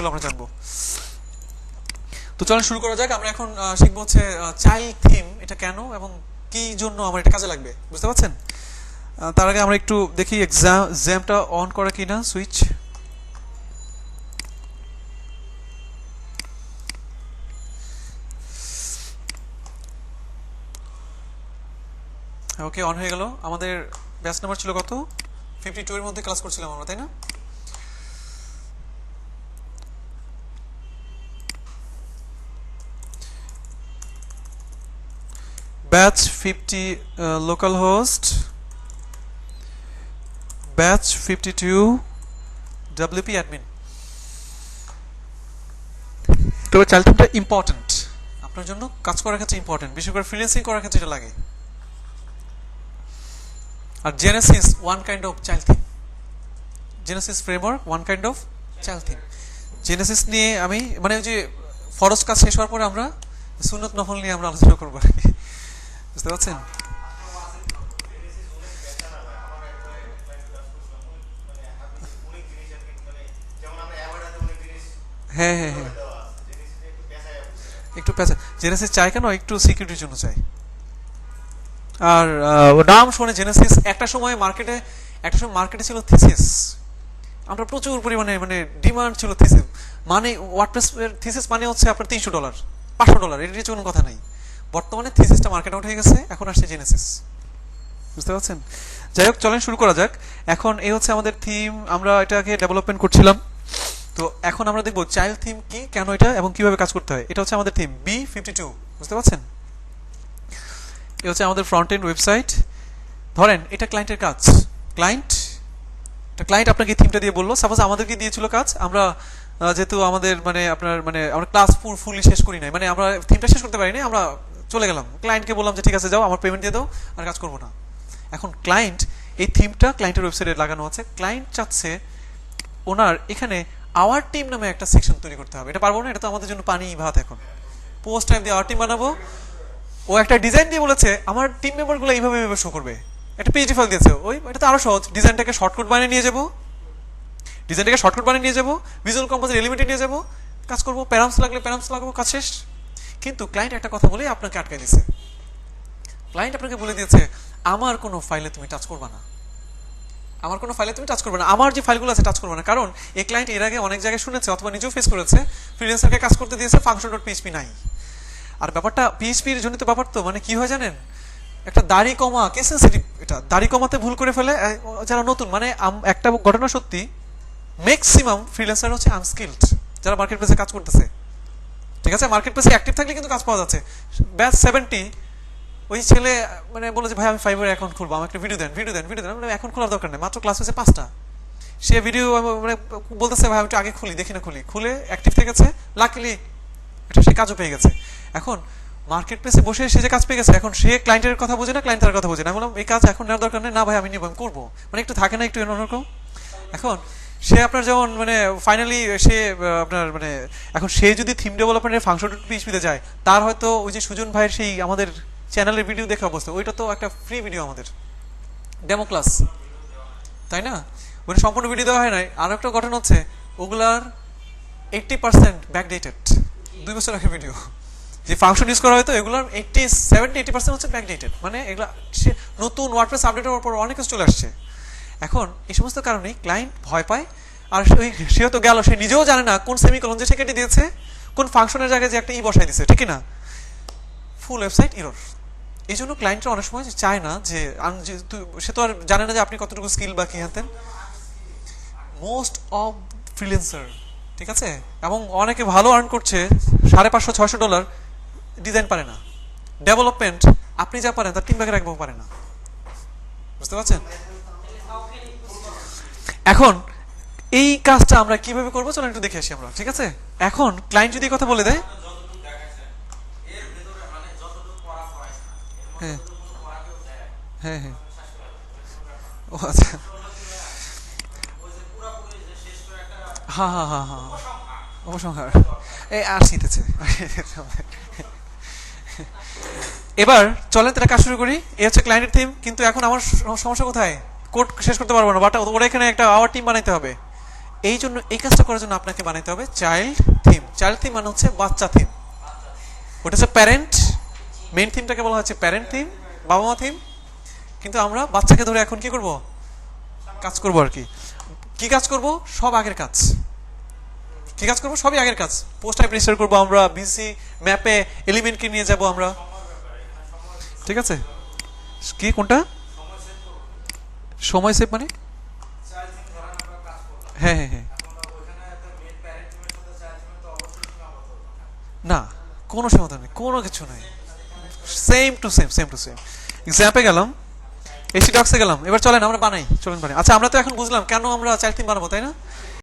সেগুলো আমরা জানবো। তো চলেন শুরু করা যাক। আমরা এখন শিখবো হচ্ছে চাইল্ড থিম এটা কেন এবং কি জন্য আমার এটা কাজে লাগবে, বুঝতে পারছেন? তার আগে আমরা একটু দেখি এক্সামটা অন করা কিনা সুইচ। ওকে, অন হয়ে গেল। আমাদের ব্যাচ নাম্বার ছিল কত? 52 এর মধ্যে ক্লাস করছিলাম আমরা, তাই না? Batch 50 local host, batch 52 WP admin. তবে চাইল্ড থিমটা ইম্পর্টেন্ট আপনার জন্য, কাজ করার ক্ষেত্রে ইম্পর্টেন্ট, বিশেষ করে ফ্রিল্যান্সিং করার ক্ষেত্রে এটা লাগে। আর Genesis one kind of child theme, Genesis framework one kind of child theme. Genesis নিয়ে আমি মানে ওই যে ফরজ কাজ শেষ হওয়ার পরে আমরা সুন্নত নফল নিয়ে আমরা আলোচনা করবো আর কি, বুঝতে পারছেন? হ্যাঁ হ্যাঁ হ্যাঁ, একটু প্যাচা জেনেসিস চাই কেন? একটু সিকিউরিটির জন্য চাই। আর নাম শুনে জেনেসিস একটা সময় মার্কেটে ছিল থিসিস। আমরা প্রচুর পরিমাণে মানে ডিমান্ড ছিল থিসিস, মানে ওয়ার্ডপ্রেসের থিসিস মানে হচ্ছে আপনার $300 $500, এর নিচে কোনো কথা নাই। বর্তমানে থিসিসটা মার্কেট আউট হয়ে গেছে, এখন আসছে জেনেসিস, বুঝতে পারছেন? যাই হোক, চলেন শুরু করা যাক। এখন এই হচ্ছে আমাদের থিম, আমরা এটাকে ডেভেলপমেন্ট করছিলাম। তো এখন আমরা দেখবো চাইল্ড থিম কি, কেন এটা এবং কিভাবে কাজ করতে হয়। এটা হচ্ছে আমাদের থিম B52, বুঝতে পারছেন? এটা হচ্ছে আমাদের ফ্রন্ট এন্ড ওয়েবসাইট। ধরেন এটা ক্লায়েন্টের কাজ, ক্লায়েন্ট আপনাকে থিমটা দিয়ে বললো, সাপোজ আমাদেরকে দিয়েছিল কাজ, আমরা যেহেতু আমাদের মানে আপনার মানে আমরা ক্লাস ফুলি শেষ করি নাই, মানে আমরা থিমটা শেষ করতে পারিনি, আমরা চলে গেলাম, ক্লায়েন্টকে বললাম যে ঠিক আছে যাও, আমার পেমেন্ট দিয়ে দাও, আর কাজ করবো না। এখন ক্লায়েন্ট এই থিমটা ক্লায়েন্টের ওয়েবসাইটে লাগানো আছে, ক্লায়েন্ট চাচ্ছে ওনার এখানে আওয়ার টিম নামে একটা সেকশন তৈরি করতে হবে। এটা পারবো না, এটা তো আমাদের জন্য পানি ভাত। এখন পোস্ট টাইম দিয়ে আওয়ার টিম বানাবো, ও একটা ডিজাইন দিয়ে বলেছে আমার টিম মেম্বারগুলো এইভাবে শো করবে, একটা পিএইচডি ফাইল দিয়েছে। ওই এটা তো আরো সহজ, ডিজাইনটাকে শর্টকাট বানিয়ে নিয়ে যাবো, ভিজুয়াল কম্পোজিট এলিমেন্টে নিয়ে যাবো, কাজ করবো, প্যারামস লাগলে প্যারামস লাগাবো, কাজ শেষ। কিন্তু ক্লায়েন্ট একটা কথা বলে আপনাকে আটকে দিয়েছে। ক্লায়েন্ট আপনাকে বলে দিয়েছে আমার কোনো ফাইলে তুমি টাচ করবে না, আমার যে ফাইলগুলো আছে টাচ করবে না। কারণ এই ক্লায়েন্ট এর আগে অনেক জায়গায় শুনেছে অথবা নিজেও ফেস করেছে, ফ্রিল্যান্সারকে কাজ করতে দিয়েছে function.php নাই। আর ব্যাপারটা পিএইচপির জনিত ব্যাপার, তো মানে কি হয় জানেন, একটা দাড়ি কমা কে সেনসিটিভ, এটা দাড়ি কমাতে ভুল করে ফেলে যারা নতুন। মানে একটা ঘটনা সত্যি, ম্যাক্সিমাম ফ্রিল্যান্সার হচ্ছে আনস্কিলড যারা মার্কেট প্লেসে কাজ করতেছে। ঠিক আছে, মার্কেট প্লেসে অ্যাক্টিভ থাকলে কিন্তু কাজ পাওয়া যাচ্ছে। ব্যাচ 70 ওই ছেলে মানে বলে যে ভাই আমি ফাইবার অ্যাকাউন্ট খুলবো, আমাকে ভিডিও দেন। এখন খোলার দরকার নেই, মাত্র ক্লাস হয়েছে 5টা, সে ভিডিও মানে বলতেছে ভাই আমি একটু আগে খুলে অ্যাক্টিভ থেকেছে, লাকিলি এটা সে কাজও পেয়ে গেছে। এখন মার্কেট প্লেসে বসে সে যে কাজ পেয়ে গেছে, এখন সে ক্লায়েন্টের কথা বোঝে না, ক্লায়েন্ট তার কথা বোঝে না। আমি বললাম এই কাজ এখন নেওয়ার দরকার নেই, না ভাই আমি নিব, আমি করবো, মানে একটু থাকে না একটু অন্যরকম। এখন সে আপনার যেমন মানে ফাইনালি সে আপনার মানে এখন সে যদি থিম ডেভেলপমেন্টের function.php-তে যায়, তার হয়তো ওই যে সুজন ভাইয়ের সেই আমাদের চ্যানেলের ভিডিও দেখে অবস্থা, ওইটা তো একটা ফ্রি ভিডিও আমাদের ডেমো ক্লাস, তাই না? ওটা সম্পূর্ণ ভিডিও দেওয়া হয় নাই। আর একটা ঘটনা হচ্ছে ওগুলার 80% ব্যাকডেটেড, 2 বছর আগে ভিডিও যে ফাংশন ইউজ করা হয়তো, এগুলোর 70-80% হচ্ছে ব্যাকডেটেড, মানে এগুলো নতুন ওয়ার্ডপ্রেস আপডেট হওয়ার পর অনেক কিছু চলে আসছে। এখন এই সমস্ত কারণেই ক্লায়েন্ট ভয় পায়। আর সেও তো গেল, সে নিজেও জানে না কোন সেমিকোলন যে সে কেটে দিয়েছে, কোন ফাংশনের জায়গায় যে একটা বসাই দিয়েছে, ঠিক না? ফুল ওয়েবসাইট এরর। এই জন্য ক্লায়েন্টরা অনেক সময় চায় না যে সে তো আর জানে না যে আপনি কতটুকু স্কিল বা কি হাতেন। মোস্ট অফ ফ্রিল্যান্সার, ঠিক আছে, এবং অনেকে ভালো আর্ন করছে, $500-600 ডিজাইন পারে না, ডেভেলপমেন্ট আপনি যা পারেন তার 3 ভাগের 1 ভাগ পারে না, বুঝতে পারছেন? এখন এই কাজটা আমরা কিভাবে করবো চলো একটু দেখে আসি আমরা, ঠিক আছে? এখন ক্লায়েন্ট যদি কথা বলে দেয়, হ্যাঁ হ্যাঁ হ্যাঁ, ও আচ্ছা, হ্যাঁ উপসংহার এই আসিতেছে। এবার চলেন তারা কাজ শুরু করি। এই হচ্ছে ক্লায়েন্টের থিম। কিন্তু এখন আমার সমস্যা কোথায়, কোড শেষ করতে পারবো না, বাট ওরা এখানে একটা আওয়ার টিম বানাইতে হবে। এই জন্য এই কাজটা করার জন্য আপনাকে বানাইতে হবে চাইল্ড থিম। চাইল্ড থিম মানে হচ্ছে বাচ্চা থিম। ওটা হচ্ছে প্যারেন্ট, মেইন থিমটাকে বলা হচ্ছে প্যারেন্ট থিম, বাবা মা থিম। কিন্তু আমরা বাচ্চাকে ধরে এখন কি করব, কাজ করব আর কি। কি কাজ করব? সব আগের কাজ। কি কাজ করব? সবই আগের কাজ। পোস্ট টাইপ রেজিস্টার করবো আমরা, বিসি ম্যাপে এলিমেন্টকে নিয়ে যাব আমরা, ঠিক আছে? কি কোনটা সময় সেভ মানে? হ্যাঁ হ্যাঁ হ্যাঁ, না কোনো সমাধান নেই, কোনো কিছু নেই, same to same, same to same. এক্সাম্পে গেলাম, এসি ডক্সে গেলাম, এবার চলেন আমরা বানাই, চলেন বানাই। আচ্ছা আমরা তো এখন বুঝলাম কেন আমরা চাইল্ড থিম বানাবো, তাই না?